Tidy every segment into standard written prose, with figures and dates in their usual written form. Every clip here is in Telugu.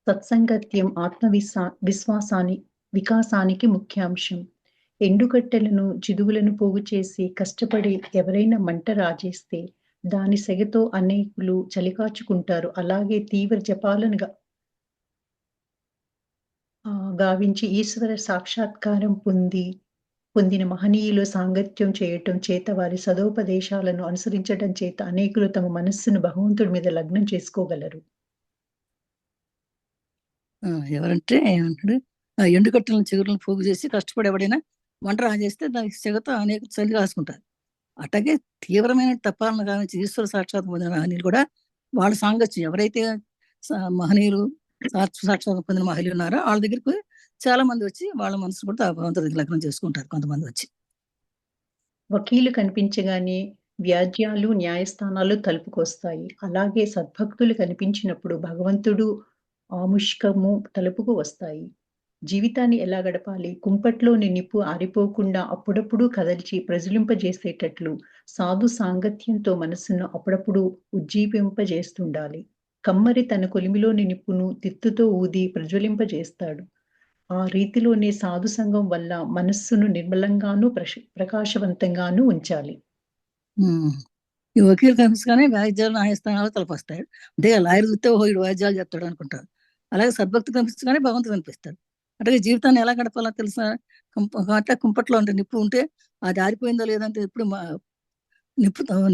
సత్సంగత్యం విశ్వాసాని వికాసానికి ముఖ్యాంశం. ఎండుకట్టెలను, జిదుగులను పోగుచేసి కష్టపడి ఎవరైనా మంట రాజేస్తే దాని సెగతో అనేకులు చలికాచుకుంటారు. అలాగే తీవ్ర జపాలను గావించి ఈశ్వర సాక్షాత్కారం పొందిన మహనీయులు సాంగత్యం చేయటం చేత, వారి సదోపదేశాలను అనుసరించటం చేత అనేకులు తమ మనస్సును భగవంతుడి మీద లగ్నం చేసుకోగలరు. ఎవరంటే ఏమంటాడు, ఎండుకట్టెలను చిగురులను పోగు చేసి కష్టపడి ఎవడైనా వంట రాజేస్తే దానికి సెగతో అనేక చలి రాసుకుంటారు. అట్లాగే తీవ్రమైన తపాలను గావించి ఈశ్వర సాక్షాత్ పొందిన మహనీయులు కూడా వాళ్ళ సాంగత్యం, ఎవరైతే మహనీయులు సాక్షాత్ పొందిన మహిళలు ఉన్నారో వాళ్ళ దగ్గరికి చాలా మంది వచ్చి వాళ్ళ మనసు కూడా భగవంతుడికి లగ్నం చేసుకుంటారు. కొంతమంది వచ్చి వకీలు కనిపించగానే వ్యాజ్యాలు, న్యాయస్థానాలు తలుపుకొస్తాయి. అలాగే సద్భక్తులు కనిపించినప్పుడు భగవంతుడు, ఆముష్కము తలుపుకు వస్తాయి. జీవితాన్ని ఎలా గడపాలి? కుంపట్లోని నిప్పు ఆరిపోకుండా అప్పుడప్పుడు కదల్చి ప్రజ్వలింపజేసేటట్లు సాధు సాంగత్యంతో మనస్సును అప్పుడప్పుడు ఉజ్జీవింపజేస్తుండాలి. కమ్మరి తన కొలిమిలోని నిప్పును తిత్తుతో ఊది ప్రజ్వలింపజేస్తాడు. ఆ రీతిలోనే సాధు సంఘం వల్ల మనస్సును నిర్మలంగాను ప్రకాశవంతంగాను ఉంచాలి. ఈ వకీలు కనిపించగానే వాయిద్యాలు, న్యాయస్థానాలు తలపొస్తాడు. అంటే లాయర్ చూస్తే వీడు వాయిద్యాలు చెప్తాడు అనుకుంటారు. అలాగే సద్భక్తి కనిపించగానే భగవంతుడు కనిపిస్తాడు. అట్లాగే జీవితాన్ని ఎలా గడపాలో తెలుసా? అట్లా కుంపట్లో ఉంటే నిప్పు ఉంటే అది ఆరిపోయిందో లేదంటే ఎప్పుడు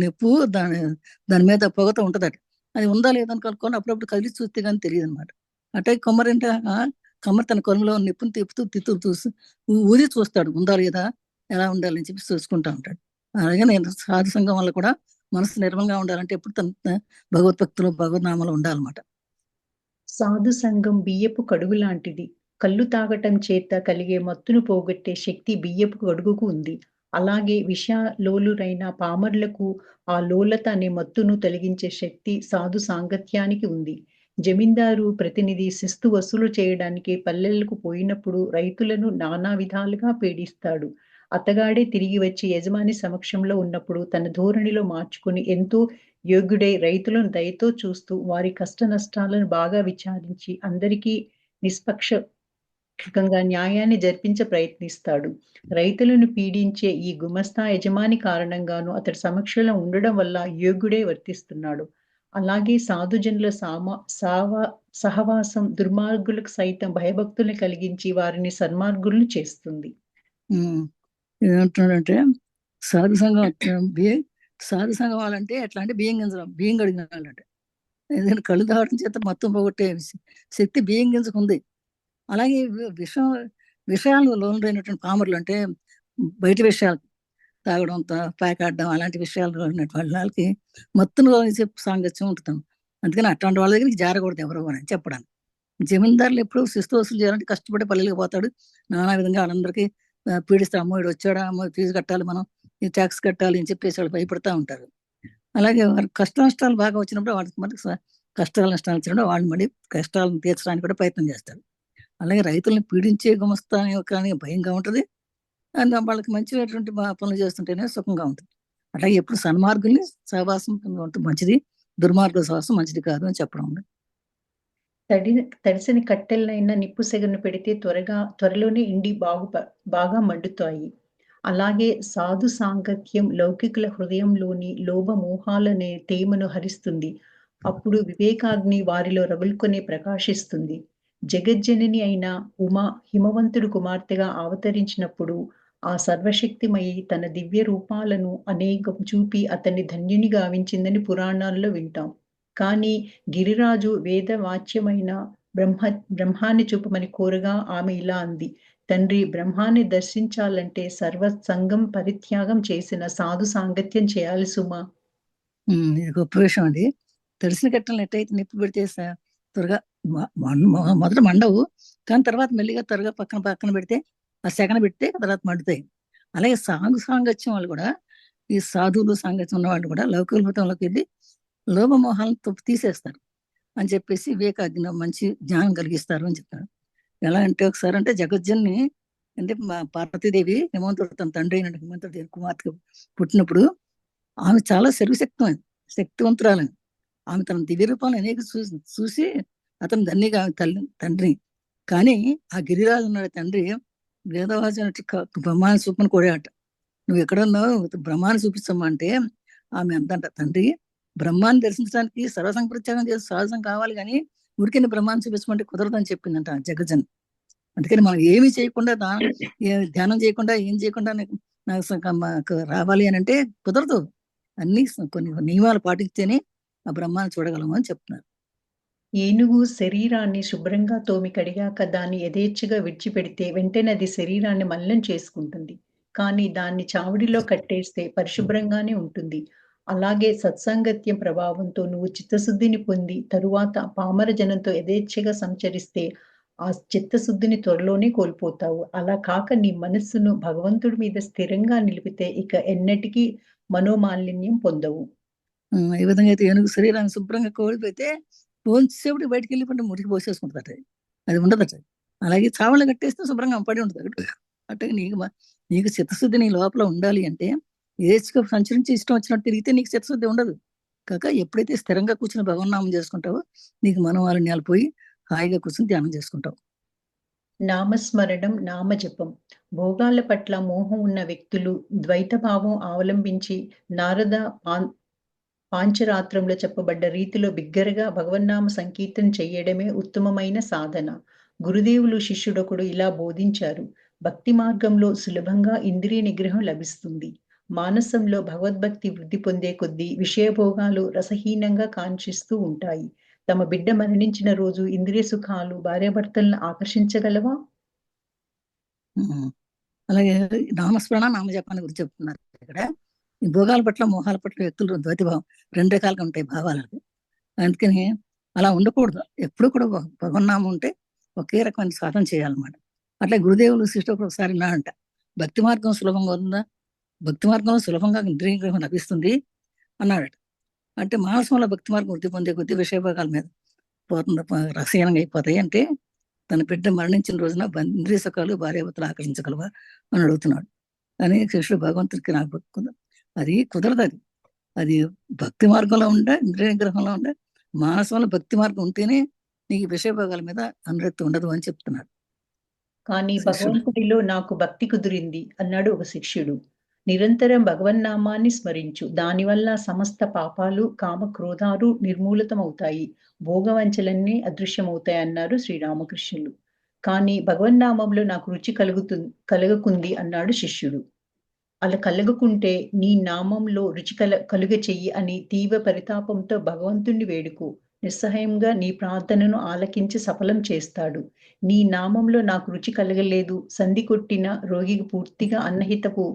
నిప్పు దాని మీద పొగతో ఉంటుందట. అది ఉందా లేదని కనుక్కొని అప్పుడప్పుడు కదిలి చూస్తే కానీ తెలియదు అనమాట. అట్లాగే కొమ్మరింటే కమ్మరి తన కొలంలో నిప్పుని తిప్పుతూ చూసి ఊది చూస్తాడు, ఉందా లేదా, ఎలా ఉండాలని చెప్పి చూసుకుంటా ఉంటాడు. అలాగే నేను సాధు సంఘం వల్ల కూడా మనసు నిర్మలంగా ఉండాలంటే ఎప్పుడు తన భగవద్భక్తులు, భగవద్నామాలు ఉండాలన్నమాట. సాధు సంఘం బియ్యపు కడుగు లాంటిది. కళ్ళు తాగటం చేత కలిగే మత్తును పోగొట్టే శక్తి బియ్యపు కడుగుకు ఉంది. అలాగే విషలోలురైన పామర్లకు ఆ లోలత అనే మత్తును తొలగించే శక్తి సాధు సాంగత్యానికి ఉంది. జమీందారు ప్రతినిధి శిస్తు వసూలు చేయడానికి పల్లెలకు పోయినప్పుడు రైతులను నానా విధాలుగా పీడిస్తాడు. అతగాడే తిరిగి వచ్చి యజమాని సమక్షంలో ఉన్నప్పుడు తన ధోరణిలో మార్చుకుని ఎంతో యోగ్యుడై రైతులను దయతో చూస్తూ వారి కష్ట నష్టాలను బాగా విచారించి అందరికీ నిష్పక్షంగా న్యాయాన్ని జరిపించ ప్రయత్నిస్తాడు. రైతులను పీడించే ఈ గుమస్తా యజమాని కారణంగాను అతడి సమక్షంలో ఉండడం వల్ల యోగ్యుడై వర్తిస్తున్నాడు. అలాగే సాధుజనుల సహవాసం దుర్మార్గులకు సైతం భయభక్తుల్ని కలిగించి వారిని సన్మార్గులను చేస్తుంది. ఏమంటున్నాడంటే సాధు సంఘం వాళ్ళంటే ఎట్లా అంటే బియ్యం కడిగిన వాళ్ళంటే, ఎందుకంటే కళ్ళు తాగడం చేత మొత్తం పోగొట్టే శక్తి బియ్యం గింజకు ఉంది. అలాగే విషయాలు లోనైనటువంటి పామరులు అంటే బయట విషయాలు తాగడం, పాకాడడం అలాంటి విషయాలు ఉన్నటువంటి వాళ్ళకి మొత్తం సాంగత్యం ఉంటుంది. అందుకని అట్లాంటి వాళ్ళ దగ్గరికి జారకూడదు ఎవరు అని చెప్పడానికి. జమీందారులు ఎప్పుడు శిస్తు వసూలు చేయాలంటే కష్టపడి పల్లెలకు పోతాడు, నానా విధంగా వాళ్ళందరికీ పీడిస్తాడు. అమ్మో ఇడు వచ్చాడా, అమ్మో ఫీజు కట్టాలి, మనం ఈ ట్యాక్స్ కట్టాలి అని చెప్పేసి వాళ్ళు భయపడతా ఉంటారు. అలాగే వాళ్ళకి కష్ట నష్టాలు బాగా వచ్చినప్పుడు వాళ్ళకి మనకి కష్టాలు నష్టాలు వచ్చినప్పుడు వాళ్ళు మళ్ళీ కష్టాలను తీర్చడానికి కూడా ప్రయత్నం చేస్తారు. అలాగే రైతులను పీడించే గుమస్తా కానీ భయంగా ఉంటుంది, అండ్ వాళ్ళకి మంచిటువంటి పనులు చేస్తుంటేనే సుఖంగా ఉంటుంది. అలాగే ఎప్పుడు సన్మార్గుల్ని సహవాసం ఉంటుంది మంచిది, దుర్మార్గుల సహవాసం మంచిది కాదు అని చెప్పడం ఉంది. తడిసిన కట్టెలనైనా నిప్పు సెగను పెడితే త్వరలోనే ఇండి బాగా మండుతాయి. అలాగే సాధు సాంగత్యం లౌకికుల హృదయంలోని లోభ మోహాలనే తేమను హరిస్తుంది. అప్పుడు వివేకాగ్ని వారిలో రగులుకొని ప్రకాశిస్తుంది. జగజ్జనని అయిన ఉమా హిమవంతుడు కుమార్తెగా అవతరించినప్పుడు ఆ సర్వశక్తిమయి తన దివ్య రూపాలను అనేకం చూపి అతన్ని ధన్యుని గావించిందని పురాణాల్లో వింటాం. కానీ గిరిరాజు వేదవాచ్యమైన బ్రహ్మాన్ని చూపమని కోరగా ఆమె ఇలా అంది: తండ్రి, బ్రహ్మాన్ని దర్శించాలంటే సర్వసంగం పరిత్యాగం చేసిన సాధు సాంగత్యం చేయాలి సుమా. ఇది గొప్ప విషయం. అది తెలిసిన కట్టెలను ఎట్టయితే నిప్పు పెడితే త్వరగా మొదట మండవు, కానీ తర్వాత మెల్లిగా త్వరగా పక్కన పెడితే ఆ సెగన పెడితే తర్వాత మండుతాయి. అలాగే సాంగత్యం వాళ్ళు కూడా, ఈ సాధువులు సాంగత్యం ఉన్న వాళ్ళు కూడా లౌకిక మతంలోకి వెళ్ళి లోభమోహాలను తీసేస్తారు అని చెప్పేసి వివేకాగ్ని మంచి జ్ఞానం కలిగిస్తారు అని చెప్తారు. ఎలా అంటే ఒకసారి అంటే జగజ్జన్ని అంటే పార్వతీదేవి హిమవంతుడు తన తండ్రి అయిన హిమవంతుడు కుమార్తె పుట్టినప్పుడు ఆమె చాలా శక్తివంతురాలని, ఆమె తన దివ్య రూపాలను అనేక చూసి అతను ధన్యగా తండ్రి. కానీ ఆ గిరిరాజు ఉన్నాడు తండ్రి, వేదవాచన బ్రహ్మాన్ని చూపని కోరాట. నువ్వు ఎక్కడున్నావు, బ్రహ్మాన్ని చూపిస్తామా అంటే ఆమె అంతంట, తండ్రి బ్రహ్మాన్ని దర్శించడానికి సర్వసంప్రత్యాగం చేసి సాహసం కావాలి, కానీ ఊరికే బ్రహ్మాన్ని చూపించమంటే కుదరదని చెప్పిందంట జగజ్జన్. అందుకని మనం ఏమీ చేయకుండా ధ్యానం చేయకుండా ఏం చేయకుండా నాకు రావాలి అని అంటే కుదరదు. అన్ని కొన్ని నియమాలు పాటిస్తేనే ఆ బ్రహ్మాన్ని చూడగలము అని చెప్తున్నారు. ఏనుగు శరీరాన్ని శుభ్రంగా తోమి కడిగాక దాన్ని యథేచ్ఛగా విడిచిపెడితే వెంటనే అది శరీరాన్ని మలినం చేసుకుంటుంది. కానీ దాన్ని చావిడిలో కట్టేస్తే పరిశుభ్రంగానే ఉంటుంది. అలాగే సత్సాంగత్యం ప్రభావంతో నువ్వు చిత్తశుద్ధిని పొంది తరువాత పామర జనంతో యథేచ్ఛగా సంచరిస్తే ఆ చిత్తశుద్ధిని త్వరలోనే కోల్పోతావు. అలా కాక నీ మనస్సును భగవంతుడి మీద స్థిరంగా నిలిపితే ఇక ఎన్నటికీ మనోమాలిన్యం పొందవు. ఈ విధంగా అయితే ఏనుగు శరీరాన్ని శుభ్రంగా కోల్పోతే కొంచెంసేపటికి బయటికి వెళ్ళిపోతే మురికి పోసేసుకుంటుందట, అది ఉండదట. అలాగే చావళ్ళు కట్టేస్తే శుభ్రంగా పడి ఉంటుంది. అట్టగా నీకు చిత్తశుద్ధి నీ లోపల ఉండాలి అంటే ఏచ్గా సంచరించి ఇష్టం వచ్చినట్టు తిరిగితే నీకు చిత్తశుద్ధి ఉండదు. కాక ఎప్పుడైతే స్థిరంగా కూర్చుని భగవన్నామం చేసుకుంటావో నీకు మనోమాలిన్యాలు పోయి హాయిగా కూర్చుని ధ్యానం చేసుకుంటావు. నామస్మరణం, నామజపం. భోగాల పట్ల మోహం ఉన్న వ్యక్తులు ద్వైత భావం అవలంబించి నారద పాంచరాత్రంలో చెప్పబడ్డ రీతిలో బిగ్గరగా భగవన్నామ సంకీర్తన చెయ్యడమే ఉత్తమమైన సాధన. గురుదేవులు శిష్యుడొకడు ఇలా బోధించారు. భక్తి మార్గంలో సులభంగా ఇంద్రియ నిగ్రహం లభిస్తుంది. మానసంలో భగవద్భక్తి వృద్ధి పొందే కొద్దీ విషయభోగాలు రసహీనంగా కాంక్షిస్తూ ఉంటాయి. తమ బిడ్డ మరణించిన రోజు ఇంద్రియ సుఖాలు భార్యాభర్తలను ఆకర్షించగలవా? అలాగే నామస్మరణ నామజపాన్ని గురించి చెప్తున్నారు ఇక్కడ. ఈ భోగాల పట్ల మోహాల పట్ల వ్యక్తులు ద్వైతభావం రెండు రకాలుగా ఉంటాయి భావాలు. అందుకని అలా ఉండకూడదు. ఎప్పుడు కూడా భగవన్నామం ఉంటే ఒకే రకమైన సాధన చేయాలన్నమాట. అట్లా గురుదేవులు శిష్యుడు ఒకసారి నాడంట, భక్తి మార్గం సులభంగా ఉందా, భక్తి మార్గంలో సులభంగా ఇంద్రియ నిగ్రహం లభిస్తుంది అన్నాడట. అంటే మానసంలో భక్తి మార్గం వృద్ధి పొందే కొద్ది విషయభోగాల మీద పోతుంది, రసహీనంగా అయిపోతాయి. అంటే తన బిడ్డ మరణించిన రోజున ఇంద్రియ సుఖాలు భార్యాభర్తలు ఆకర్షించగలవా అని అడుగుతున్నాడు. కానీ శిష్యుడు భగవంతుడికి నాకు భక్తి అది కుదరదు. అది భక్తి మార్గంలో ఉండే, ఇంద్రియ నిగ్రహంలో ఉండే, మానసంలో భక్తి మార్గం ఉంటేనే నీకు విషయభోగాల మీద అనురక్తి ఉండదు అని చెప్తున్నాడు. కానీ భగవంతుడిలో నాకు భక్తి కుదిరింది అన్నాడు ఒక శిష్యుడు. నిరంతరం భగవన్నామాన్ని స్మరించు. దానివల్ల సమస్త పాపాలు, కామ క్రోధాలు నిర్మూలితమవుతాయి. భోగవంచలన్నీ అదృశ్యమవుతాయన్నారు శ్రీరామకృష్ణులు. కానీ భగవన్నామంలో నాకు రుచి కలగకుంది అన్నాడు శిష్యుడు. అలా కలగకుంటే నీ నామంలో రుచి కలుగ చెయ్యి అని తీవ్ర పరితాపంతో భగవంతుణ్ణి వేడుకో. నిస్సహాయంగా నీ ప్రార్థనను ఆలకించి సఫలం చేస్తాడు. నీ నామంలో నాకు రుచి కలగలేదు, సంధి కొట్టిన రోగికి పూర్తిగా అన్నహితపు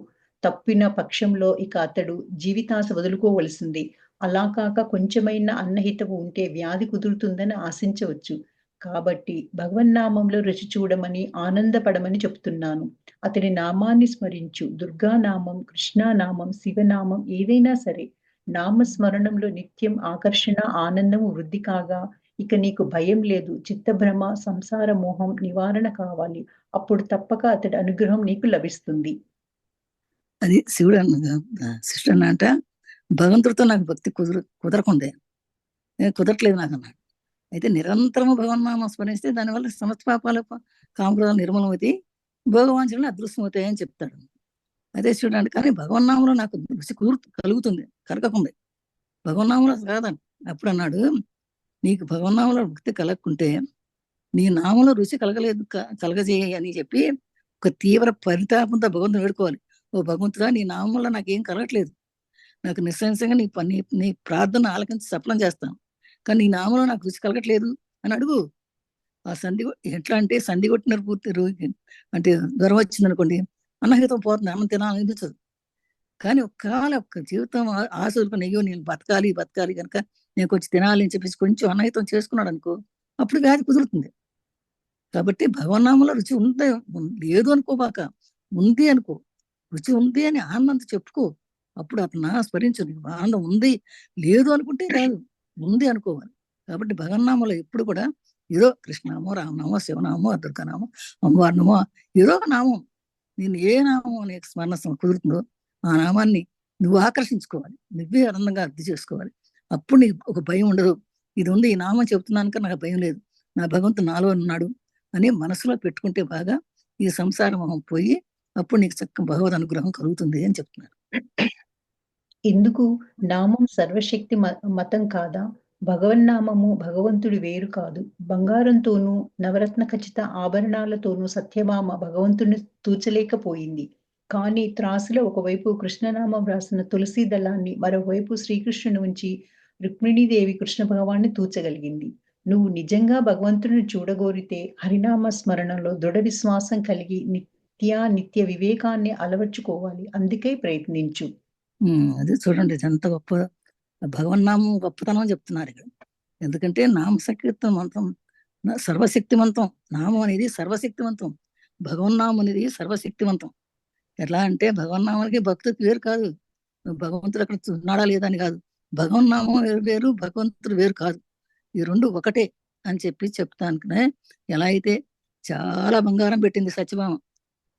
తప్పిన పక్షంలో ఇక అతడు జీవితాశ వదులుకోవలసింది. అలా కాక కొంచెమైనా అన్నహితపు ఉంటే వ్యాధి కుదురుతుందని ఆశించవచ్చు. కాబట్టి భగవన్నామంలో రుచి చూడమని ఆనందపడమని చెప్తున్నాను. అతని నామాన్ని స్మరించు. దుర్గానామం, కృష్ణానామం, శివనామం ఏదైనా సరే నామస్మరణంలో నిత్యం ఆకర్షణ, ఆనందము వృద్ధి కాగా ఇక నీకు భయం లేదు. చిత్తభ్రమ, సంసార మోహం నివారణ కావాలి. అప్పుడు తప్పక అతడి అనుగ్రహం నీకు లభిస్తుంది. అది శివుడు శిష్యుడు అన్నట, భగవంతుడితో నాకు భక్తి కుదరకుందే, కుదరట్లేదు నాకు అన్నాడు. అయితే నిరంతరము భగవన్నామం స్మరిస్తే దానివల్ల సమస్త పాపాలు, కామక్రోధాలు నిర్మూలమవుతాయి, భోగవాంఛలు అదృశ్యం అవుతాయి అని చెప్తాడు. అదే చూడండి. కానీ భగవన్నామంలో నాకు రుచి కలుగుతుంది, కలగకుంది. భగవన్నామంలో కాదని అప్పుడు అన్నాడు, నీకు భగవన్నామంలో భక్తి కలగకుంటే నీ నామంలో రుచి కలగలేదు, కలగజేయ అని చెప్పి ఒక తీవ్ర పరితాపంతో భగవంతుని వేడుకోవాలి. ఓ భగవంతుడా, నీ నామంలో నాకేం కలగట్లేదు, నాకు నిస్సంశయంగా నీ ప్రార్థన ఆలకించి సఫలం చేస్తాను, కానీ నీ నామంలో నాకు రుచి కలగట్లేదు అని అడుగు. ఆ ఎట్లా అంటే సంధి కొట్టిన పూర్తి రోగికి అంటే జ్వరం వచ్చింది అనుకోండి, అన్నహితం పోతుంది, అన్నం తినాలనిపించదు. కానీ ఒక్క జీవితం ఆశ వదులుకొని అయ్యో నేను బతకాలి కనుక నేను కొంచెం తినాలి అని చెప్పేసి కొంచెం అన్నహితం చేసుకున్నాడు అనుకో, అప్పుడు వ్యాధి కుదురుతుంది. కాబట్టి భగవన్నామంలో రుచి ఉందే, లేదు అనుకోబాక, ఉంది అనుకో. రుచి ఉంది అని ఆనందంతో చెప్పుకో. అప్పుడు అతను స్మరించు. ఆనందం ఉంది, లేదు అనుకుంటే కాదు, ఉంది అనుకోవాలి. కాబట్టి భగవన్నామంలో ఎప్పుడు కూడా ఏదో కృష్ణనామో, రామనామో, శివనామో, దుర్గానామో, అమ్మవారినామో, ఏదో ఒక నామం, నేను ఏ నామం అనే స్మరణ కుదురుతుందో ఆ నామాన్ని నువ్వు ఆకర్షించుకోవాలి, నువ్వే ఆనందంగా అర్థం చేసుకోవాలి. అప్పుడు నీకు ఒక భయం ఉండదు. ఇది ఉంది, ఈ నామం చెప్తున్నాను కానీ నాకు భయం లేదు, నా భగవంతుడు నాలో ఉన్నాడు అని మనసులో పెట్టుకుంటే బాగా ఈ సంసార మొహం పోయి అప్పుడు నీకు చక్క భగవద్ అనుగ్రహం కలుగుతుంది అని చెప్తున్నారు. ఎందుకు నామం సర్వశక్తి మతం కాదా? భగవన్నామము భగవంతుడు వేరు కాదు. బంగారంతోనూ, నవరత్న ఖచిత ఆభరణాలతోనూ సత్యభామ భగవంతుడిని తూచలేకపోయింది. కానీ త్రాసులో ఒకవైపు కృష్ణనామం రాసిన తులసీ దళాన్ని, మరోవైపు శ్రీకృష్ణుని ఉంచి రుక్మిణీదేవి కృష్ణ భగవాన్ని తూచగలిగింది. నువ్వు నిజంగా భగవంతుడిని చూడగోరితే హరినామ స్మరణలో దృఢ విశ్వాసం కలిగి నిత్య వివేకాన్ని అలవర్చుకోవాలి. అందుకే ప్రయత్నించు. అదే చూడండి, ఎంత గొప్ప భగవన్నామం గొప్పతనం చెప్తున్నారు ఇక్కడ. ఎందుకంటే నామ సంకీర్తన మంత్రం సర్వశక్తివంతం. నామం అనేది సర్వశక్తివంతం, భగవన్నామం అనేది సర్వశక్తివంతం. ఎట్లా అంటే భగవన్నామానికి భక్తుడికి వేరు కాదు, భగవంతుడు అక్కడ ఉన్నాడా లేదా అని కాదు. భగవన్నామం వేరు, భగవంతుడు వేరు కాదు, ఈ రెండు ఒకటే అని చెప్తానుకునే. ఎలా అయితే చాలా బంగారం పెట్టింది సత్యభామ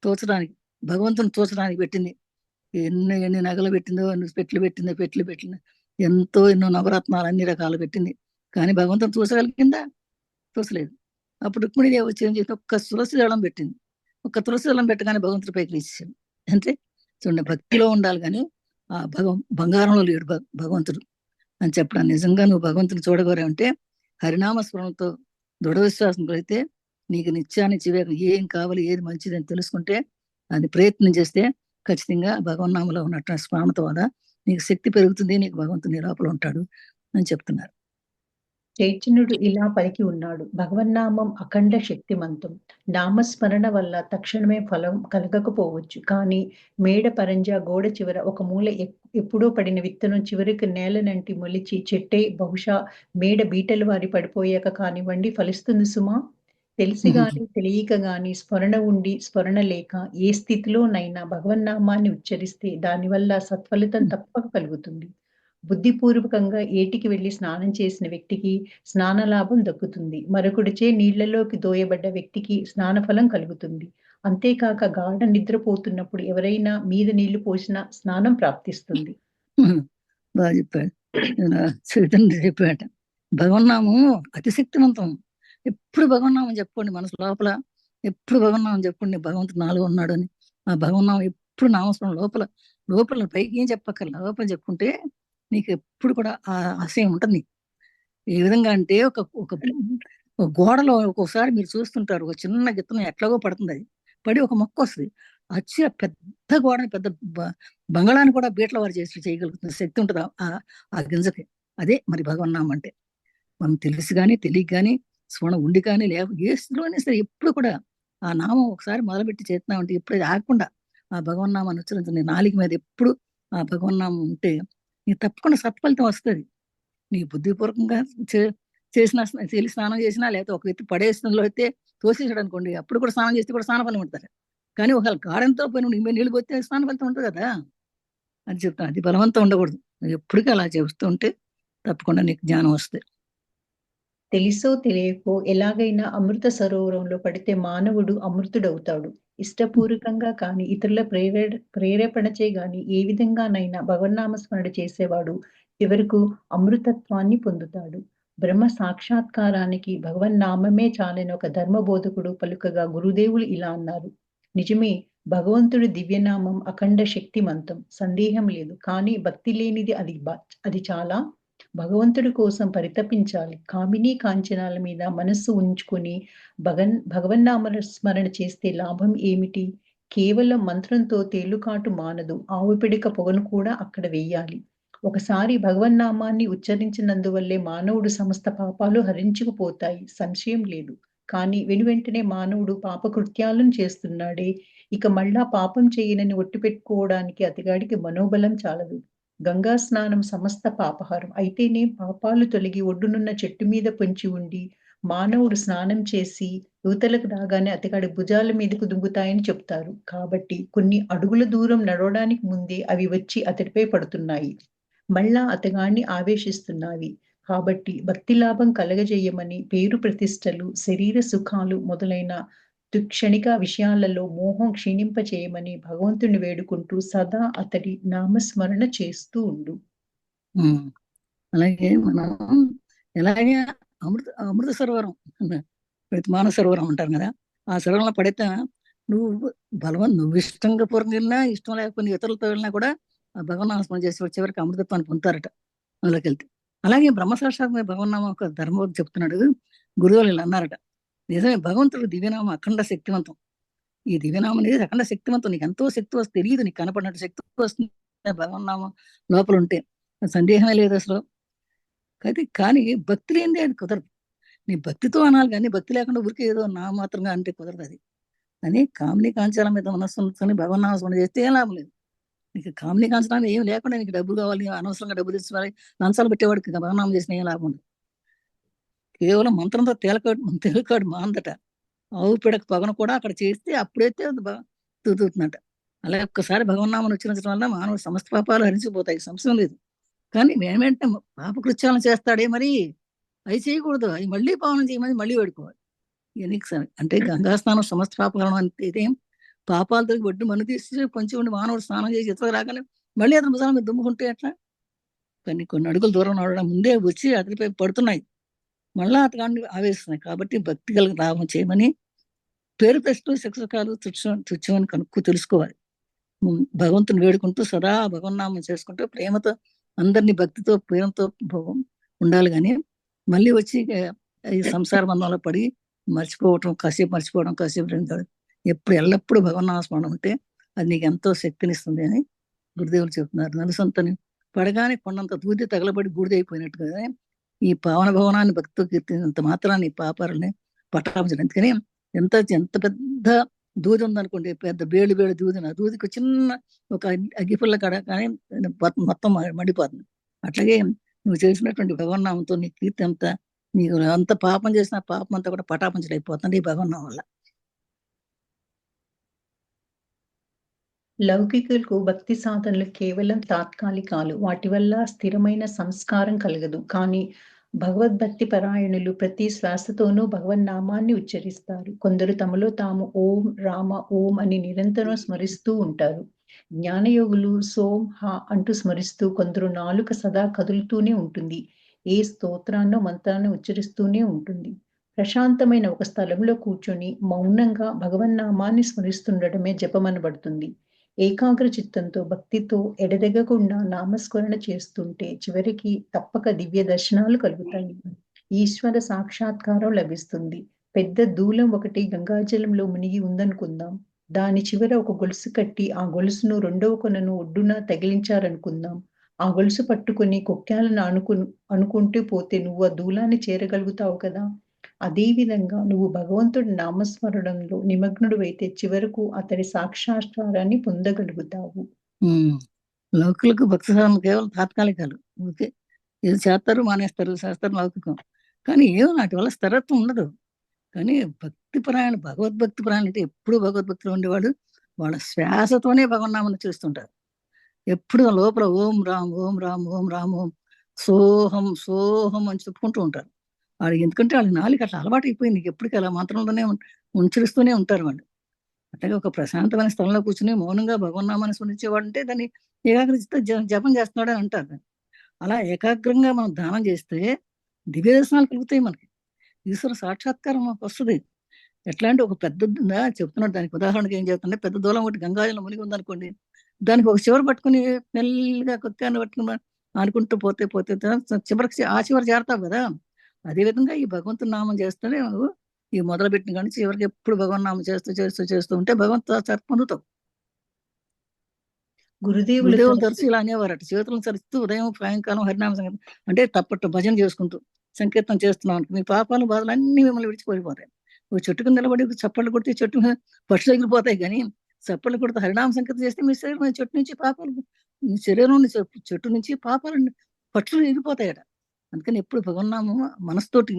తోచడానికి, భగవంతుని తోచడానికి పెట్టింది. ఎన్ని నగలు పెట్టిందో, ఎన్ని పెట్లు పెట్టిందో, ఎన్నో నవరత్నాలు అన్ని రకాలు పెట్టింది. కానీ భగవంతుని చూసగలిగిందా? చూసలేదు. అప్పుడు రుక్మిణీదేవి వచ్చి ఏం చేసి ఒక్క తులసి దళం పెట్టింది. ఒక్క తులసి దళం పెట్టగానే భగవంతుడి పైకి లేచేసాడు. అంటే చూడండి, భక్తిలో ఉండాలి కానీ ఆ బంగారంలో లేడు భగవంతుడు అని చెప్పడం. నిజంగా నువ్వు భగవంతుని చూడగోరంటే హరినామ స్మరణతో దృఢ విశ్వాసం కలిగితే నీకు నిత్యాన్ని చివేకం ఏం కావాలి, ఏది మంచిది అని తెలుసుకుంటే అది ప్రయత్నం చేస్తే ఖచ్చితంగా భగవన్నామలో ఉన్నట్టు స్మరణతో వల్ల నీకు శక్తి పెరుగుతుంది, నీకు భగవంతుని లోపల ఉంటాడు అని చెప్తున్నారు. చైతన్యుడు ఇలా పలికి ఉన్నాడు. భగవన్నామం అఖండ శక్తిమంతం. నామస్మరణ వల్ల తక్షణమే ఫలం కలగకపోవచ్చు. కానీ మేడ పరంజా గోడ చివర ఒక మూల ఎప్పుడో పడిన విత్తనం చివరికి నేలనంటి మొలిచి చెట్టే బహుశా మేడ బీటలు వారి పడిపోయాక కానివ్వండి ఫలిస్తుంది సుమా. తెలిసి గాని తెలియక గాని స్మరణ ఉండి స్మరణ లేక ఏ స్థితిలోనైనా భగవన్నామాన్ని ఉచ్చరిస్తే దానివల్ల సత్ఫలితం తప్పక కలుగుతుంది. బుద్ధిపూర్వకంగా ఏటికి వెళ్లి స్నానం చేసిన వ్యక్తికి స్నాన లాభం దక్కుతుంది. మరొకడిచే నీళ్లలోకి దోయబడ్డ వ్యక్తికి స్నానఫలం కలుగుతుంది. అంతేకాక గాఢ నిద్రపోతున్నప్పుడు ఎవరైనా మీద నీళ్లు పోసినా స్నానం ప్రాప్తిస్తుంది. బాగా చెప్పాడు చైతన్య చెప్పాట. భగవన్నామం అతి శక్తివంతం. ఎప్పుడు భగవన్నామం చెప్పుకోండి, మనసు లోపల ఎప్పుడు భగవన్నామం చెప్పుకోండి, భగవంతుడు నాలో ఉన్నాడు అని. ఆ భగవన్నామం ఎప్పుడు నామస్మరణ లోపల లోపల పైకి ఏం చెప్పక్కర్లా, లోపల చెప్పుకుంటే నీకు ఎప్పుడు కూడా ఆ ఆశయం ఉంటుంది. ఏ విధంగా అంటే ఒక గోడలో ఒక్కోసారి మీరు చూస్తుంటారు, ఒక చిన్న గిత్తనం ఎట్లాగో పడుతుంది, అది పడి ఒక మొక్క వస్తుంది, వచ్చి ఆ పెద్ద గోడని పెద్ద బంగాళాన్ని కూడా బీట్ల వారు చేయగలుగుతున్న శక్తి ఉంటుంది ఆ గింజకి. అదే మరి భగవన్నామం అంటే. మనం తెలిసి కానీ తెలియక కానీ స్మరణ ఉండి కానీ లేక ఏ స్థితిలోనే సరే ఎప్పుడు కూడా ఆ నామం ఒకసారి మొదలుపెట్టి చేస్తున్నామంటే ఎప్పుడు ఆగకుండా ఆ భగవన్నామాన్ని ఉచ్చరించండి. నాలుగు మీద ఎప్పుడు ఆ భగవన్నామం ఉంటే నీకు తప్పకుండా సత్ఫలితం వస్తుంది. నీ బుద్ధిపూర్వకంగా చేసిన తెలిసి స్నానం చేసినా, లేకపోతే ఒక వ్యక్తి పడేసినలో అయితే తోసేసాడు అనుకోండి, అప్పుడు కూడా స్నానం చేస్తే కూడా స్నాన ఫలం ఉంటుంది. కానీ ఒకవేళ గాఢంతో పోయిన నీ మీద నీళ్ళు పోతే స్నాన ఫలితం ఉంటుంది కదా అని చెప్తాను. అది బలవంతం ఉండకూడదు. ఎప్పటికీ అలా చేస్తూ ఉంటే తప్పకుండా నీకు జ్ఞానం వస్తుంది. తెలిసో తెలియకో ఎలాగైనా అమృత సరోవరంలో పడితే మానవుడు అమృతుడవుతాడు. ఇష్టపూర్వకంగా కానీ ఇతరుల ప్రేరేపణచే గాని ఏ విధంగానైనా భగవన్నామస్మరణ చేసేవాడు చివరకు అమృతత్వాన్ని పొందుతాడు. బ్రహ్మ సాక్షాత్కారానికి భగవన్నామమే చాలని ఒక ధర్మబోధకుడు పలుకగా గురుదేవులు ఇలా అన్నారు. నిజమే, భగవంతుడి దివ్యనామం అఖండ శక్తిమంతం, సందేహం లేదు. కానీ భక్తి లేనిది అది చాలా. భగవంతుడి కోసం పరితపించాలి. కామినీ కాంచనాల మీద మనస్సు ఉంచుకొని భగవన్నామ స్మరణ చేస్తే లాభం ఏమిటి? కేవలం మంత్రంతో తేలుకాటు మానదు. ఆవు పిడక పొగను కూడా అక్కడ వెయ్యాలి. ఒకసారి భగవన్నామాన్ని ఉచ్చరించినందువల్లే మానవుడు సమస్త పాపాలు హరించుకుపోతాయి, సంశయం లేదు. కానీ వెనువెంటనే మానవుడు పాపకృత్యాలను చేస్తున్నాడే, ఇక మళ్ళా పాపం చేయనని ఒట్టు పెట్టుకోవడానికి అతగాడికి మనోబలం చాలదు. గంగా స్నానం సమస్త పాపహారం. అయితేనే పాపాలు తొలగి ఒడ్డునున్న చెట్టు మీద పొంచి ఉండి మానవుడు స్నానం చేసి యువతలకు రాగానే అతగాడి భుజాల మీదకు దుంగుతాయని చెప్తారు. కాబట్టి కొన్ని అడుగుల దూరం నడవడానికి ముందే అవి వచ్చి అతడిపై పడుతున్నాయి. మళ్ళా అతగాన్ని ఆవేశిస్తున్నాయి. కాబట్టి భక్తి లాభం కలగజేయమని పేరు ప్రతిష్టలు, శరీర సుఖాలు మొదలైన క్షణిక విషయాలలో మోహం క్షీణింపచేయమని భగవంతుని వేడుకుంటూ సదా అతడి నామస్మరణ చేస్తూ ఉండు. అలాగే మనం ఎలాగే అమృత సరోవరం, మానస సరోవరం అంటారు కదా, ఆ సరోవరంలో పడితే నువ్వు నువ్వు ఇష్టంగా పూర్వకం వెళ్ళినా, ఇష్టం లేకపోయినా ఇతరులతో వెళ్ళినా కూడా ఆ భగవన్నామస్మరణ చేసి చివరికి అమృతత్వాన్ని పొందుతారట అందులోకి వెళ్తే. అలాగే బ్రహ్మసాక్షాత్ భగవన్నామం ఒక ధర్మం చెప్తున్నాడు. గురువులు ఇలా అన్నారట, నిజమే భగవంతుడు దివ్యనామం అఖండ శక్తివంతం. ఈ దివ్యనామం అనేది అఖండ శక్తివంతం. నీకు ఎంతో శక్తి వస్తుంది, తెలియదు, నీకు కనపడినట్టు శక్తి వస్తుంది భగవన్నామం లోపల ఉంటే, సందేహమే లేదు అసలు. కానీ భక్తి లేనిదే అది కుదరదు. నీ భక్తితో అనాలి, కానీ భక్తి లేకుండా ఊరికే ఏదో నా మాత్రంగా అంటే కుదరదు. అది అని కామినీ కాంచాల మీద మనస్సుని భగవన్నామస్మరణ చేస్తే ఏం లాభం లేదు. నీకు కామినీ కాంచడానికి ఏం లేకుండా నీకు డబ్బులు కావాలి, అనవసరంగా డబ్బులు తీసుకోవాలి, లంచాలు పెట్టేవాడికి భగవన్నామం చేసిన ఏం లాభం ఉండదు. కేవలం మంత్రంతో తేలికాడు మాందట, ఆవు పిడక పగన కూడా అక్కడ చేస్తే అప్పుడైతే తూతున్నట. అలాగే ఒక్కసారి భగవన్నామం ఉచ్చరించడం వల్ల మానవుడు సమస్త పాపాలు హరించిపోతాయి, సంశయం లేదు. కానీ మేమేంటే పాపకృత్యాలను చేస్తాడే, మరి అవి చేయకూడదు, అవి మళ్ళీ పావనం చేయమని మళ్ళీ వేడుకోవాలి. అంటే గంగా స్నానం సమస్త పాపకరణం అంటే పాపాలతో ఒడ్డు మన్ను తీసి కొంచెం ఉండి మానవుడు స్నానం చేసి ఇతర రాగానే మళ్ళీ అతని భుజాల మీద దుమ్ముకుంటే ఎట్లా? కొన్ని అడుగులు దూరం నడవడం ముందే వచ్చి అతనిపై పడుతున్నాయి, మళ్ళా అతగాన్ని ఆవేస్తున్నాయి. కాబట్టి భక్తి కలిగి లాభం చేయమని పేరు ప్రశ్నలు శిక్షకాలు తుచ్చమని కనుక్కు తెలుసుకోవాలి. భగవంతుని వేడుకుంటూ సదా భగవన్నామం చేసుకుంటూ ప్రేమతో అందరినీ భక్తితో ప్రేమతో ఉండాలి. కానీ మళ్ళీ వచ్చి ఈ సంసార బంధంలో పడి కాసేపు మర్చిపోవడం ఎప్పుడు ఎల్లప్పుడూ భగవన్నామస్మరణ ఉంటే అది నీకు ఎంతో శక్తినిస్తుంది అని గురుదేవులు చెబుతున్నారు. నలుసంతని పడగానే కొండంత దూది తగలబడి బూడిదైపోయినట్టు కదా ఈ పావన భవనాన్ని భక్తితో కీర్తించినంత మాత్రాన్ని ఈ పాపాలని పట్టాపించడం. అందుకని ఎంత పెద్ద దూది ఉందనుకోండి, పెద్ద బేళ్ళు దూది, ఆ దూదికి చిన్న ఒక అగ్గిపుల్ల కడ కానీ మొత్తం మండిపోతుంది. అట్లాగే నువ్వు చేసినటువంటి భగవన్నామంతో నీ కీర్తి అంతా, నీకు అంత పాపం చేసిన పాపం అంతా కూడా పటాపంచలైపోతుంది ఈ భగవన్నామం వల్ల. లౌకికులకు భక్తి సాధనలు కేవలం తాత్కాలికాలు, వాటి వల్ల స్థిరమైన సంస్కారం కలగదు. కానీ భగవద్భక్తి పరాయణులు ప్రతి శ్వాసతోనూ భగవన్నామాన్ని ఉచ్చరిస్తారు. కొందరు తమలో తాము ఓం రామ ఓం అని నిరంతరం స్మరిస్తూ ఉంటారు. జ్ఞానయోగులు సోం హ అంటూ స్మరిస్తూ, కొందరు నాలుక సదా కదులుతూనే ఉంటుంది, ఏ స్తోత్రాన్నో మంత్రాన్ని ఉచ్చరిస్తూనే ఉంటుంది. ప్రశాంతమైన ఒక స్థలంలో కూర్చొని మౌనంగా భగవన్నామాన్ని స్మరిస్తుండటమే జపమనబడుతుంది. ఏకాగ్ర చిత్తంతో భక్తితో ఎడతెగకుండా నామస్మరణ చేస్తుంటే చివరికి తప్పక దివ్య దర్శనాలు కలుగుతాయి, ఈశ్వర సాక్షాత్కారం లభిస్తుంది. పెద్ద దూలం ఒకటి గంగాజలంలో మునిగి ఉందనుకుందాం. దాని చివర ఒక గొలుసు కట్టి ఆ గొలుసును రెండవ కొనను ఒడ్డున తగిలించారనుకుందాం. ఆ గొలుసు పట్టుకుని కొక్కాలను అనుకుంటూ పోతే నువ్వు ఆ దూలాన్ని చేరగలుగుతావు కదా. అదేవిధంగా నువ్వు భగవంతుడి నామస్మరణంలో నిమగ్నుడివైతే చివరకు అతడి సాక్షాత్కారాన్ని పొందగలుగుతావు. లౌకికులకు భక్తి సాధనలు కేవలం తాత్కాలికాలు. ఓకే, ఇది చేస్తారు, మానేస్తారు, శాస్త్రం లౌకికం. కానీ ఏమో వాటి వల్ల స్థిరత్వం ఉండదు. కానీ భగవద్భక్తి పరాయణ అంటే ఎప్పుడు భగవద్భక్తిలో ఉండేవాడు వాళ్ళ శ్వాసతోనే భగవన్నామని చేస్తుంటారు. ఎప్పుడు లోపల ఓం రామ్ ఓం రామ్ ఓం రామ్ ఓం సోహం సోహం అని చెప్పుకుంటూ ఉంటారు. వాళ్ళకి ఎందుకంటే వాళ్ళ నాలుగు అట్లా అలవాటు అయిపోయింది, నీకు ఎప్పటికీ అలా మంత్రంలోనే ఉంచరిస్తూనే ఉంటారు వాళ్ళు. అట్లాగే ఒక ప్రశాంతమైన స్థలంలో కూర్చుని మౌనంగా భగవన్నామాన్ని స్మరించేవాడు అంటే దాన్ని ఏకాగ్రత జపం చేస్తున్నాడు అని అంటారు. అలా ఏకాగ్రంగా మనం దానం చేస్తే దివ్య దర్శనాలు కలుగుతాయి, మనకి ఈశ్వర సాక్షాత్కారం వస్తుంది. ఎట్లా అంటే ఒక పెద్ద చెప్తున్నాడు, దానికి ఉదాహరణకి ఏం చెప్తుంటే పెద్ద దూలం ఒకటి గంగాజలం మునిగి ఉందనుకోండి, దానికి ఒక చివరి పట్టుకుని మెల్లిగా కొక్కాన్ని పట్టుకుని అనుకుంటూ పోతే చివరికి ఆ చివరి చేరతావు కదా. అదేవిధంగా ఈ భగవంతుని నామం చేస్తూనే నువ్వు ఈ మొదలుపెట్టిన కానీ చివరికి ఎప్పుడు భగవన్నామం చేస్తూ ఉంటే భగవంతు పొందుతావు. గురుదేవులు తరచు ఇలా అనేవారట, చేతులను సరిస్తూ ఉదయం సాయంకాలం హరినామ సంగీతం అంటే తప్పట్టు భజన చేసుకుంటూ సంకీర్తనం చేస్తున్నాం, మీ పాపాలు బాధలు అన్ని మిమ్మల్ని విడిచిపోయిపోతాయి. ఒక చెట్టుకు నిలబడి చప్పట్లు కొడితే చెట్టు పక్షులు ఎగిరిపోతాయి, కానీ చప్పట్లు కొడితే హరినామ సంకీర్తన చేస్తే మీ శరీరం చెట్టు నుంచి పాపాలు, మీ శరీరం చెట్టు నుంచి పాపాలు పక్షులు ఎగిరిపోతాయట. అందుకని ఎప్పుడు భగవన్నామం మనసుతోటి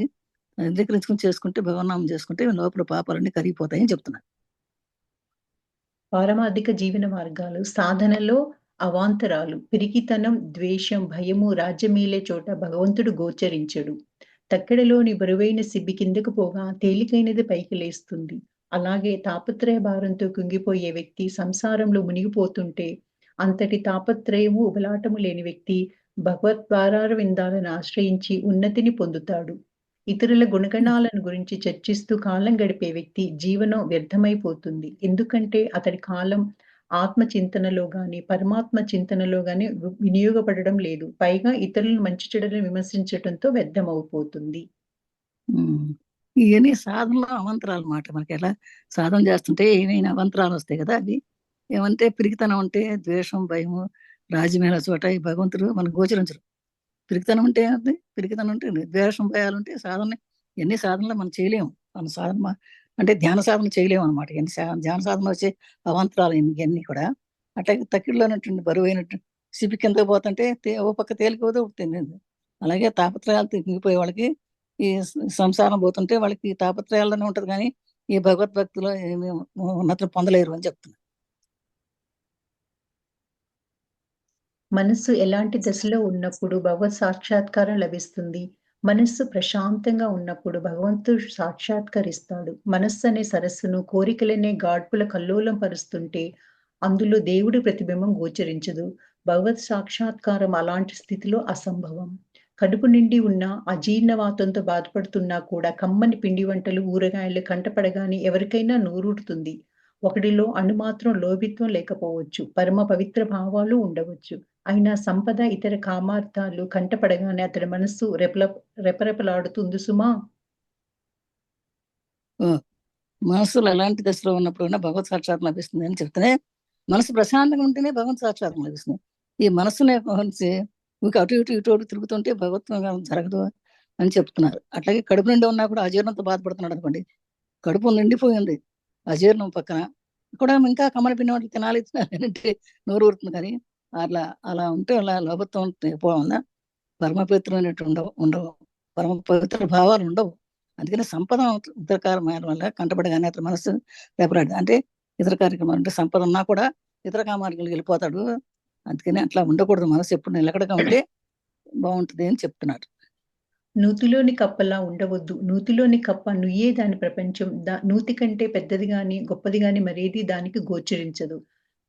అంగీకరించుకుని చేసుకుంటే, భగవన్నామం చేసుకుంటే లోపల పాపాలన్నీ కరిగిపోతాయని చెప్తున్నారు. పారమార్థిక జీవన మార్గాలు సాధనలో అవాంతరాలు, పిరికితనం, ద్వేషం, భయము రాజ్యమేలే చోట భగవంతుడు గోచరించడు. తక్కెడలోని బరువైన సిబ్బి కిందకు పోగా తేలికైనది పైకి లేస్తుంది. అలాగే తాపత్రయ భారంతో కుంగిపోయే వ్యక్తి సంసారంలో మునిగిపోతుంటే అంతటి తాపత్రయము ఉబలాటము లేని వ్యక్తి భగవద్వారార విందాలను ఆశ్రయించి ఉన్నతిని పొందుతాడు. ఇతరుల గుణగణాలను గురించి చర్చిస్తూ కాలం గడిపే వ్యక్తి జీవనం వ్యర్థమైపోతుంది. ఎందుకంటే అతడి కాలం ఆత్మ చింతనలో గాని, పరమాత్మ చింతనలో గాని వినియోగపడడం లేదు. పైగా ఇతరులను మంచి చెడులను విమర్శించటంతో వ్యర్థమైపోతుంది. ఇవన్నీ సాధనలో అవంతరాలు మాట. మనకి ఎలా సాధన చేస్తుంటే ఏమైనా అవంతరాలు వస్తాయి కదా! అవి ఏమంటే పిరికితనం ఉంటే ద్వేషం, భయము, రాజ్యమేల చోట ఈ భగవంతుడు మనకు గోచరించరు. పిరికితనం ఉంటే ఏముంది? పిరికితనం ఉంటే ద్వేషం, భయాలుంటే సాధన ఎన్ని సాధనలు మనం చేయలేము. మన సాధన అంటే ధ్యాన సాధన చేయలేము అనమాట. ఎన్ని ధ్యాన సాధన వచ్చే అవాంతరాలు ఇవన్నీ కూడా అట్లాగే తక్కిడిలో ఉన్నటువంటి బరువైనట్టు సిపి కిందకి పోతుంటే ఓ పక్క తేలికపోతే తింది. అలాగే తాపత్రయాలు తిరిగిపోయే వాళ్ళకి ఈ సంసారం పోతుంటే వాళ్ళకి తాపత్రయాల్లోనే ఉంటది కానీ ఈ భగవద్భక్తిలో ఏమీ ఉన్నతులు పొందలేరు అని చెప్తున్నారు. మనస్సు ఎలాంటి దశలో ఉన్నప్పుడు భగవత్ సాక్షాత్కారం లభిస్తుంది? మనస్సు ప్రశాంతంగా ఉన్నప్పుడు భగవంతుడు సాక్షాత్కరిస్తాడు. మనస్సు అనే సరస్సును కోరికలనే గాడ్పుల కల్లోలం పరుస్తుంటే అందులో దేవుడి ప్రతిబింబం గోచరించదు. భగవత్ సాక్షాత్కారం అలాంటి స్థితిలో అసంభవం. కడుపు నిండి ఉన్న అజీర్ణవాతంతో బాధపడుతున్నా కూడా కమ్మని పిండి వంటలు, ఊరగాయలు కంటపడగానే ఎవరికైనా నోరూరుతుంది. ఒకడిలో అణుమాత్రం లోభిత్వం లేకపోవచ్చు. పరమ పవిత్ర భావాలు ఉండవచ్చు. అయినా సంపద, ఇతర కామార్థాలు కంటపడగానే అతడి మనస్సు రెపరెపలాడుతుంది సుమా! మనస్సులో ఎలాంటి దశలో ఉన్నప్పుడు భగవత్ సాక్షాత్కారం లభిస్తుంది అని చెప్తేనే మనసు ప్రశాంతంగా ఉంటేనే భగవత్ సాక్షాత్కారం లభిస్తుంది. ఈ మనస్సునే మీకు అటు ఇటు ఇటు అటు తిరుగుతుంటే భగవత్వం జరగదు అని చెప్తున్నారు. అట్లాగే కడుపు నిండి ఉన్నా కూడా అజీర్ణంతో బాధపడుతున్నాడు అనుకోండి, కడుపు నిండిపోయింది అజీర్ణం పక్కన కూడా ఇంకా కమ్మని పిండి వంటలు తినాలి అంటే నోరు ఊరుతుంది. కానీ అలా ఉంటే అలా లోభత్వం పోవల్ల పరమ పవిత్రమైనట్టు ఉండవు పరమ పవిత్ర భావాలు ఉండవు. అందుకని సంపద ఇతర కార్యక్రమాల వల్ల కంటపడగానే అతని మనసు రేపరాడు. అంటే ఇతర కార్యక్రమాలు అంటే సంపద ఉన్నా కూడా ఇతర కామార్గాలకు వెళ్ళిపోతాడు. అందుకని అట్లా ఉండకూడదు. మనసు ఎప్పుడు నిలకడగా ఉంటే బాగుంటుంది అని చెప్తున్నారు. నూతిలోని కప్పలా ఉండవద్దు. నూతిలోని కప్ప నుయ్యే దాని ప్రపంచం. నూతి కంటే పెద్దది గాని, గొప్పది గాని మరేది దానికి గోచరించదు.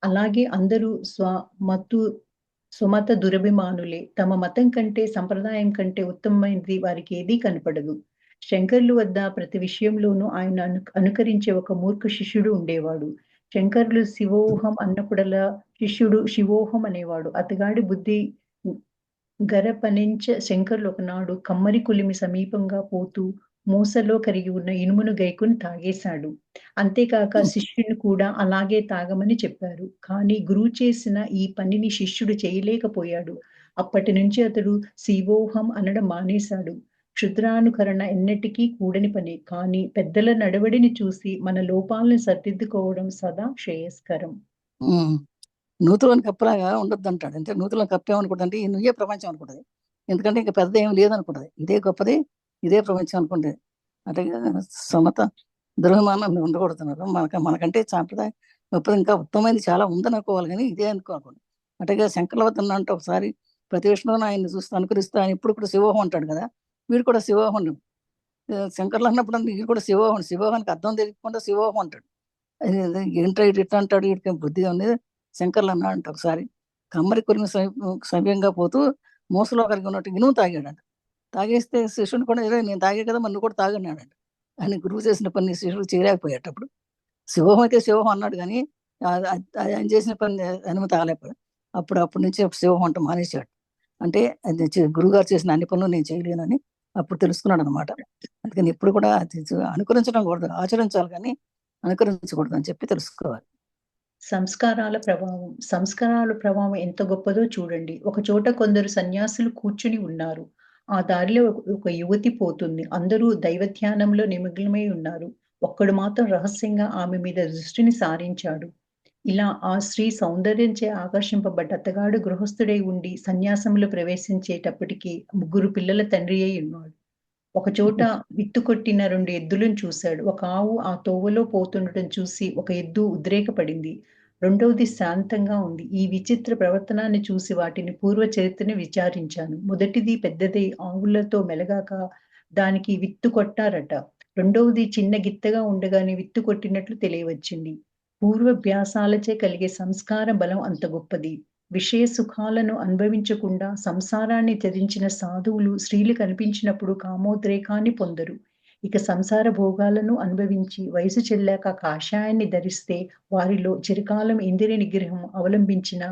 అలాగే అందరూ స్వమత దురభిమానులే. తమ మతం కంటే, సంప్రదాయం కంటే ఉత్తమమైనది వారికి ఏదీ కనపడదు. శంకరులు వద్ద ప్రతి విషయంలోనూ ఆయన అనుకరించే ఒక మూర్ఖ శిష్యుడు ఉండేవాడు. శంకరులు శివోహం అన్నప్పుడల్లా శిష్యుడు శివోహం అనేవాడు. అతగాడి బుద్ధి గరపనించ శంకరులు ఒకనాడు కమ్మరి కులిమి సమీపంగా పోతూ మూసలో కరిగి ఉన్న ఇనుమును గైకుని తాగేశాడు. అంతేకాక శిష్యుని కూడా అలాగే తాగమని చెప్పారు. కానీ గురువు చేసిన ఈ పనిని శిష్యుడు చేయలేకపోయాడు. అప్పటి నుంచి అతడు శివోహం అనడం మానేశాడు. క్షుద్రానుకరణ ఎన్నటికీ కూడని పని. కానీ పెద్దల నడవడిని చూసి మన లోపాలను సరిదిద్దుకోవడం సదా శ్రేయస్కరం. నూతులోని కప్పలాగా ఉండొద్దు అంటాడు. అంటే నూతులో కప్పేమనుకుంటుంది, ఈ నువ్వే ప్రపంచం అనుకుంటుంది. ఎందుకంటే ఇంకా పెద్ద ఏం లేదనుకుంటుంది. ఇదే గొప్పది, ఇదే ప్రపంచం అనుకుంటుంది. అంటే సమత దురభిమానం ఉండకూడుతున్నారు. మనకంటే సాంప్రదాయం గొప్పది ఇంకా ఉత్తమైనది చాలా ఉందనుకోవాలి, కానీ ఇదే అనుకోకూడదు. అట్లాగే శంకర్ల వద్ద అంటే ఒకసారి ప్రతి విషయంలో ఆయన్ని చూస్తూ అనుకరిస్తూ ఆయన ఇప్పుడు కూడా శివోహం అంటాడు కదా, వీడు కూడా శివోహం. శంకర్లు అన్నప్పుడు వీడు కూడా శివోహం. శివోహానికి అర్థం తెలియకుండా శివోహం అంటాడు. ఏంటో ఇట్లా అంటాడు, వీడికి బుద్ధిగా ఉంది. శంకర్లు అన్నాడంట ఒకసారి కమ్మరి కొరిమి సమయంగా పోతూ మోసలో కలిగి ఉన్నట్టు ఇనుము తాగాడంట. తాగేస్తే శిష్యుని కూడా నేను తాగే కదా మరి నువ్వు కూడా తాగన్నాడంట. ఆయన గురువు చేసిన పని శిష్యుడు చేయలేకపోయేటప్పుడు శివోహం అయితే శివోహం అన్నాడు, కానీ ఆయన చేసిన పని అనుమతి తాగలేకపోయాడు. అప్పటి నుంచి శివోహం అంట మానేశాడు. అంటే గురువుగారు చేసిన అన్ని పనులు నేను చేయలేనని అప్పుడు తెలుసుకున్నాడు అనమాట. అందుకని ఇప్పుడు కూడా అనుకరించడం కూడదు, ఆచరించాలి కానీ అనుకరించకూడదు అని చెప్పి తెలుసుకోవాలి. సంస్కారాల ప్రభావం ఎంత గొప్పదో చూడండి. ఒక చోట కొందరు సన్యాసులు కూర్చుని ఉన్నారు. ఆ దారిలో ఒక యువతి పోతుంది. అందరూ దైవధ్యానంలో నిమగ్నమై ఉన్నారు. ఒక్కడు మాత్రం రహస్యంగా ఆమె మీద దృష్టిని సారించాడు. ఇలా ఆ స్త్రీ సౌందర్యంచే ఆకర్షింపబడ్డ అతగాడు గృహస్థుడై ఉండి సన్యాసంలో ప్రవేశించేటప్పటికి 3 పిల్లల తండ్రి అయి ఉన్నాడు. ఒకచోట విత్తుకొట్టిన 2 ఎద్దులను చూశాడు. ఒక ఆవు ఆ తోవలో పోతుండటం చూసి ఒక ఎద్దు ఉద్రేకపడింది. రెండవది శాంతంగా ఉంది. ఈ విచిత్ర ప్రవర్తనాన్ని చూసి వాటిని పూర్వ చరిత్రని విచారించాను. మొదటిది పెద్దదై ఆవులతో మెలగాక దానికి విత్తు కొట్టారట. రెండవది చిన్న గిత్తగా ఉండగానే విత్తు కొట్టినట్లు తెలియవచ్చింది. పూర్వాభ్యాసాలచే కలిగే సంస్కార బలం అంత గొప్పది. విషయ సుఖాలను అనుభవించకుండా సంసారాన్ని త్యజించిన సాధువులు స్త్రీలు కనిపించినప్పుడు కామోద్రేకాన్ని పొందరు. ఇక సంసార భోగాలను అనుభవించి వయసు చెల్లాక కాషాయాన్ని ధరిస్తే వారిలో చిరకాలం ఇంద్రియ నిగ్రహం అవలంబించిన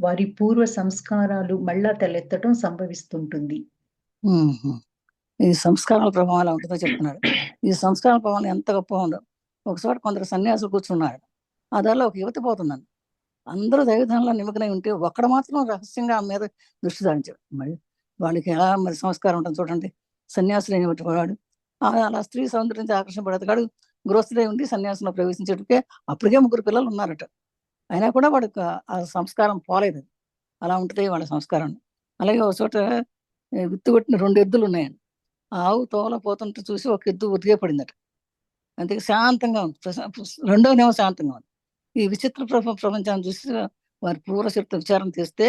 వారి పూర్వ సంస్కారాలు మళ్ళా తలెత్తటం సంభవిస్తుంటుంది. ఈ సంస్కారాల ప్రభావం ఎలా ఉంటుందో చెప్తున్నాడు. ఈ సంస్కారాల ప్రభావం ఎంత గొప్ప ఉందో. ఒకసారి కొందరు సన్యాసులు కూర్చున్నారు. ఆ దారిలో ఒక యువతి పోతుందని అందరూ దైవధనంలో నిమగ్నై ఉంటే ఒక్కడ మాత్రం రహస్యంగా ఆమె మీద దృష్టి సారించాడు. మరి వాళ్ళకి ఎలా మరి సంస్కారం ఉంటుంది చూడండి. సన్యాసులు అయినటువంటి వాడు అలా స్త్రీ సౌందర్యంతో ఆకర్షింపడతాడు. గృహస్థుడై ఉండి సన్యాసంలో ప్రవేశించేటప్పటికే అప్పటికే 3 పిల్లలు ఉన్నారట. అయినా కూడా వాడికి ఆ సంస్కారం పోలేదు. అలా ఉంటుంది వాళ్ళ సంస్కారం. అలాగే ఒక చోట విత్తు కొట్టిన 2 ఎద్దులు ఉన్నాయండి. ఆవు తోల పోతుంటే చూసి ఒక ఎద్దు ఉతికే పడిందట. అంతే శాంతంగా ఉంది. రెండోనేమో శాంతంగా ఉంది. ఈ విచిత్ర ప్రపంచాన్ని చూసి వారి పూర్వశక్తి విచారం చేస్తే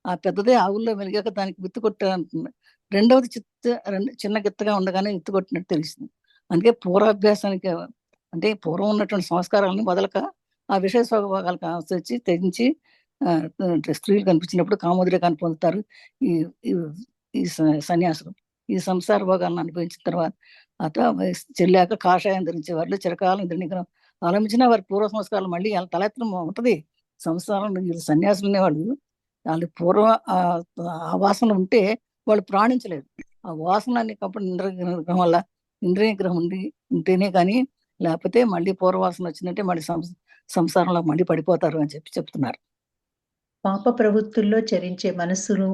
ఆ పెద్దదే ఆవుల్లో వెలిగాక దానికి విత్తు కొట్టారంటుంది. రెండవది చిన్న గిత్తగా ఉండగానే విత్తు కొట్టినట్టు తెలిసింది. అందుకే పూర్వాభ్యాసానికి అంటే పూర్వం ఉన్నటువంటి సంస్కారాలను వదలక ఆ విషయ స్వభాగాలకు ఆశ్రయించి తెగించి స్త్రీలు కనిపించినప్పుడు కామోద్రేకాన్ని పొందుతారు ఈ సన్యాసులు. ఈ సంసార భోగాలను అనుభవించిన తర్వాత చెల్లాక కాషాయం ధరించే వాళ్ళు చిరకాలం ఇంద్రనిగ్రహం అవలంబించిన వారి పూర్వ సంస్కారాలు మళ్ళీ తలెత్తడం ఉంటది. సంసారం సన్యాసులు అనేవాళ్ళు వాళ్ళు పూర్వ ఆ వాసన ఉంటే వాళ్ళు ప్రాణించలేదు. ఆ వాసనని కాబట్టి ఇంద్రియగ్రహం వల్ల ఇంద్రియగ్రహం ఉంటేనే కానీ లేకపోతే మళ్ళీ పూర్వవాసన వచ్చిందంటే మళ్ళీ సంసారంలో మళ్ళీ పడిపోతారు అని చెప్తున్నారు. పాప ప్రవృత్తుల్లో చరించే మనస్సును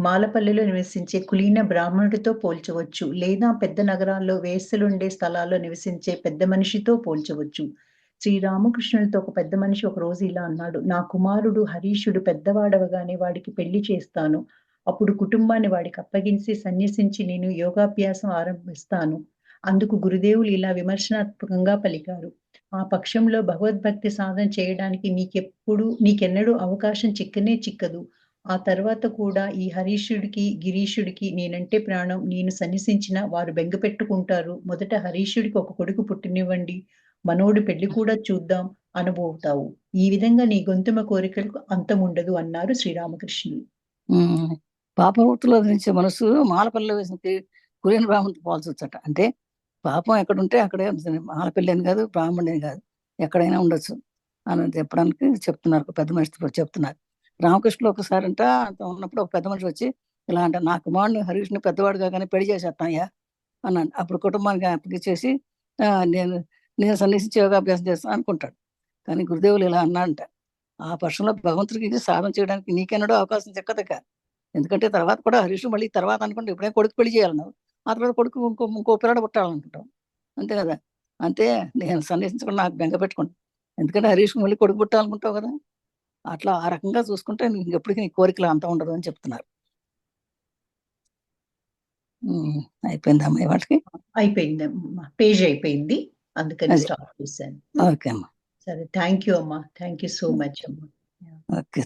మాలపల్లిలో నివసించే కులీన బ్రాహ్మణుడితో పోల్చవచ్చు, లేదా పెద్ద నగరాల్లో వేశ్యలుండే స్థలాల్లో నివసించే పెద్ద మనిషితో పోల్చవచ్చు. శ్రీరామకృష్ణుడితో ఒక పెద్ద మనిషి ఒక రోజు ఇలా అన్నాడు: నా కుమారుడు హరీషుడు పెద్దవాడవగానే వాడికి పెళ్లి చేస్తాను. అప్పుడు కుటుంబాన్ని వాడికి అప్పగించి సన్యసించి నేను యోగాభ్యాసం ఆరంభిస్తాను. అందుకు గురుదేవులు ఇలా విమర్శనాత్మకంగా పలికారు: ఆ పక్షంలో భగవద్భక్తి సాధన చేయడానికి నీకెన్నడూ అవకాశం చిక్కదు. ఆ తర్వాత కూడా ఈ హరీషుడికి గిరీషుడికి నేనంటే ప్రాణం. నేను సన్యసించిన వారు బెంగపెట్టుకుంటారు. మొదట హరీషుడికి ఒక కొడుకు పుట్టినివ్వండి, మనోడి పెళ్లి కూడా చూద్దాం అనబోతావు. ఈ విధంగా నీ గొంతుమ కోరికలకు అంతముండదు అన్నారు శ్రీరామకృష్ణులు. పాపవృత్తిలో ధరించే మనసు మాలపల్లిలో వేసిన కులీన బ్రాహ్మణుడితో పోల్చొచ్చట. అంటే పాపం ఎక్కడుంటే అక్కడే మాలపల్లి అని కాదు, బ్రాహ్మణుడు అని కాదు, ఎక్కడైనా ఉండొచ్చు అని చెప్పడానికి చెప్తున్నారు. పెద్ద మనిషి చెప్తున్నారు. రామకృష్ణులు ఒకసారి అంట ఉన్నప్పుడు ఒక పెద్ద మనిషి వచ్చి ఇలా అంటే నా కుమారుని హరీష్ని పెద్దవాడు కాగానే పెళ్లి చేసేస్తాయ్యా అన్నాను. అప్పుడు కుటుంబానికి అప్పగిచ్చేసి నేను సన్నిహించి యోగాభ్యాసం చేస్తాను అనుకుంటాడు. కానీ గురుదేవులు ఇలా అన్నాడంట: ఆ పక్షంలో భగవంతుడికి సాధన చేయడానికి నీకెన్నడూ అవకాశం చెక్కదక్క. ఎందుకంటే తర్వాత కూడా హరీష్ మళ్ళీ తర్వాత అనుకుంటే ఇప్పుడే కొడుకు పెళ్లి చేయాలన్నావు, ఆ తర్వాత కొడుకు ఇంకో పిల్లడు పుట్టాలనుకుంటాం, అంతే కదా. అంతే నేను సన్నిహించకుండా నాకు బెంగ పెట్టుకుంటాను. ఎందుకంటే హరీష్ మళ్ళీ కొడుకు పుట్టాలనుకుంటావు కదా. అట్లా ఆ రకంగా చూసుకుంటే నీకు ఎప్పటికీ నీ కోరికలు అంతా ఉండదు అని చెప్తున్నారు. అయిపోయిందమ్మా వాటికి? అయిపోయిందమ్మా, పేజ్ అయిపోయింది, అందుకని స్టాప్ చేశాను. ఓకే అమ్మా, సరే. థ్యాంక్ యూ అమ్మా, థ్యాంక్ యూ సో మచ్ అమ్మా. ఓకే.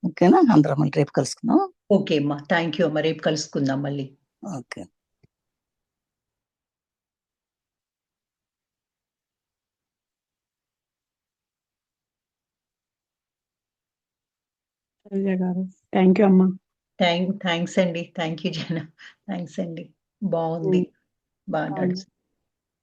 ఓకేనా, అందరం మళ్ళీ రేపు కలుసుకుందాం. ఓకే అమ్మా, థ్యాంక్ యూ అమ్మా, రేపు కలుసుకుందాం మళ్ళీ. ఓకే. థ్యాంక్ యూ అమ్మా. థ్యాంక్స్ అండి. థ్యాంక్ యూ జన. థ్యాంక్స్ అండి. బాగుంది, బాగా నడుస్తుంది.